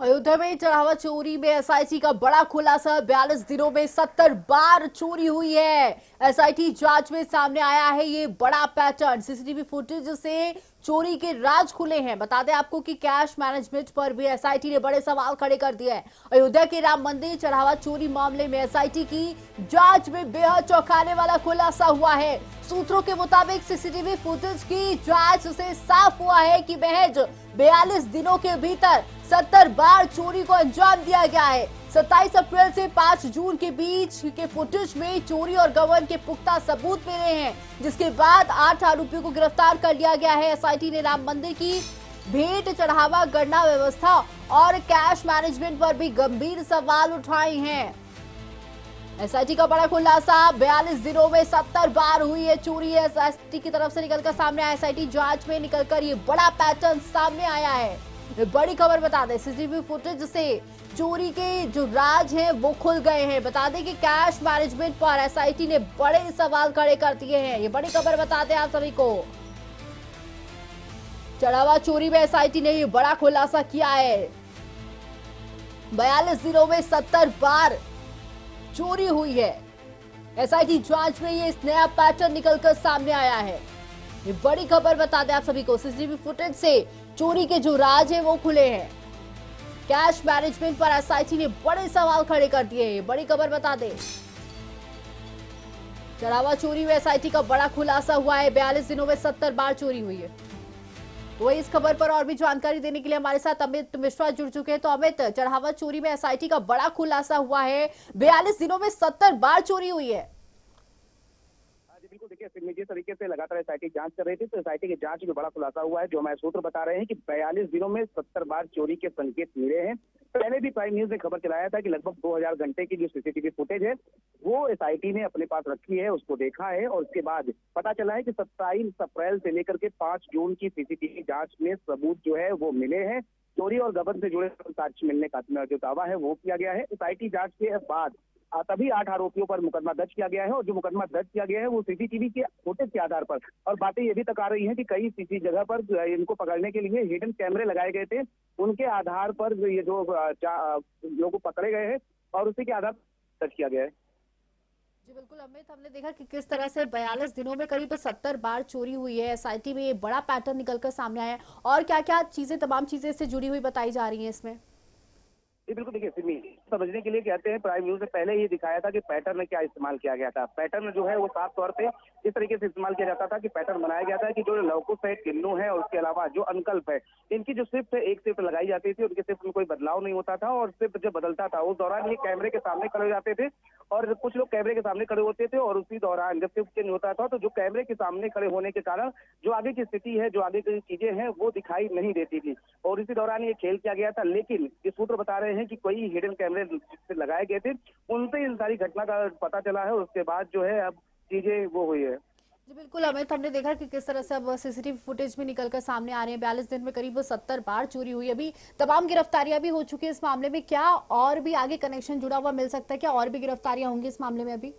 अयोध्या में चढ़ावा चोरी में एसआईटी का बड़ा खुलासा। 42 दिनों में 70 बार चोरी हुई है। एसआईटी जांच में सामने आया है ये बड़ा पैटर्न। सीसीटीवी फुटेज से चोरी के राज खुले हैं। बता दें आपको कि कैश मैनेजमेंट पर भी एसआईटी ने बड़े सवाल खड़े कर दिए हैं। अयोध्या के राम मंदिर चढ़ावा चोरी मामले में एसआईटी की जांच में बेहद चौंकाने वाला खुलासा हुआ है। सूत्रों के मुताबिक सीसीटीवी फुटेज की जांच से साफ हुआ है कि महज 42 दिनों के भीतर 70 बार चोरी को अंजाम दिया गया है। 27 अप्रैल से 5 जून के बीच के फुटेज में चोरी और गबन के पुख्ता सबूत मिले हैं, जिसके बाद 8 आरोपियों को गिरफ्तार कर लिया गया है। एसआईटी ने राम मंदिर की भेंट चढ़ावा गणना व्यवस्था और कैश मैनेजमेंट पर भी गंभीर सवाल उठाए हैं। एसआईटी का बड़ा खुलासा। 42 दिनों में 70 बार हुई है चोरी। एसआईटी की तरफ से निकलकर सामने आया। एसआईटी जांच में निकलकर ये बड़ा पैटर्न सामने आया है। बड़ी खबर बता दें, सीसीटीवी फुटेज से चोरी के जो राज हैं वो खुल गए हैं। बता दें कि कैश मैनेजमेंट पर एसआईटी ने बड़े सवाल खड़े कर दिए हैं। ये बड़ी खबर बता दें आप सभी को। चढ़ावा चोरी में एसआईटी ने ये बड़ा खुलासा किया है। 42 दिनों में 70 बार चोरी हुई है। एसआईटी जांच में ये नया पैटर्न निकलकर सामने आया है। ये बड़ी खबर बता दें आप सभी को। सीसीटीवी फुटेज से चोरी के जो राज है वो खुले हैं। कैश मैनेजमेंट पर एसआईटी ने बड़े सवाल खड़े कर दिए हैं। बड़ी खबर बता दें, चढ़ावा चोरी में एसआईटी का बड़ा खुलासा हुआ है। 42 दिनों में 70 बार चोरी हुई है। तो इस खबर पर और भी जानकारी देने के लिए हमारे साथ अमित मिश्रा जुड़ चुके हैं। तो अमित, चढ़ावा चोरी में एसआईटी का बड़ा खुलासा हुआ है। 42 दिनों में 70 बार चोरी हुई है। बिल्कुल, देखिए जिस तरीके से लगातार एसआईटी जांच कर रही थी, तो एसआईटी की जांच में बड़ा खुलासा हुआ है। जो हमारे सूत्र बता रहे हैं कि 42 दिनों में 70 बार चोरी के संकेत मिले हैं। पहले भी प्राइम न्यूज ने खबर चलाया था कि लगभग 2000 घंटे की जो सीसीटीवी फुटेज है वो एसआईटी ने अपने पास रखी है, उसको देखा है और उसके बाद पता चला है कि 27 अप्रैल से लेकर के 5 जून की सीसीटीवी जांच में सबूत जो है वो मिले हैं। चोरी और गबन से जुड़े साक्ष्य मिलने का जो दावा है वो किया गया है। एसआईटी जांच के बाद तभी 8 आरोपियों पर मुकदमा दर्ज किया गया है और जो मुकदमा दर्ज किया गया है वो सीसीटीवी के फुटेज के आधार पर। और बातें ये भी तक आ रही हैं कि कई किसी जगह पर इनको पकड़ने के लिए हिडन कैमरे लगाए गए थे, उनके आधार पर ये जो लोग पकड़े गए हैं और उसी के आधार पर दर्ज किया गया है। जी बिल्कुल अमित, हमने देखा कि किस तरह से 42 दिनों में करीब 70 बार चोरी हुई है। एसआईटी में ये बड़ा पैटर्न निकलकर सामने आया है और क्या क्या चीजें, तमाम चीजें इससे जुड़ी हुई बताई जा रही है इसमें। जी बिल्कुल, देखिए सिमी समझने के लिए कहते हैं, प्राइम न्यूज ने पहले ही दिखाया था कि पैटर्न में क्या इस्तेमाल किया गया था। पैटर्न जो है वो साफ तौर पे इस तरीके से इस्तेमाल किया जाता था कि पैटर्न बनाया गया था कि जो लवकुश है, किन्नू है और उसके अलावा जो अनकल्प है, इनकी जो शिफ्ट है एक शिफ्ट लगाई जाती थी, उनकी शिफ्ट में कोई बदलाव नहीं होता था और शिफ्ट जब बदलता था उस दौरान ये कैमरे के सामने खड़े हो जाते थे और कुछ लोग कैमरे के सामने खड़े होते थे और उसी दौरान जब शिफ्ट चेंज होता था तो जो कैमरे के सामने खड़े होने के कारण जो आगे की स्थिति है, जो आगे की चीजें हैं वो दिखाई नहीं देती थी और इसी दौरान ये खेल किया गया था। लेकिन ये सूत्र बता रहे हैं कि कोई हिडन कैमरे लगाए गए थे, उनसे इन सारी घटना का पता चला है। उसके बाद जो है अब चीजें वो हुई है। जी बिल्कुल अमित, हमने देखा कि किस तरह से अब सीसीटीवी फुटेज भी निकलकर सामने आ रहे हैं। 42 दिन में करीब 70 बार चोरी हुई। अभी तमाम गिरफ्तारियां भी हो चुकी है इस मामले में। क्या और भी आगे कनेक्शन जुड़ा हुआ मिल सकता है? क्या और भी गिरफ्तारियां होंगी इस मामले में अभी?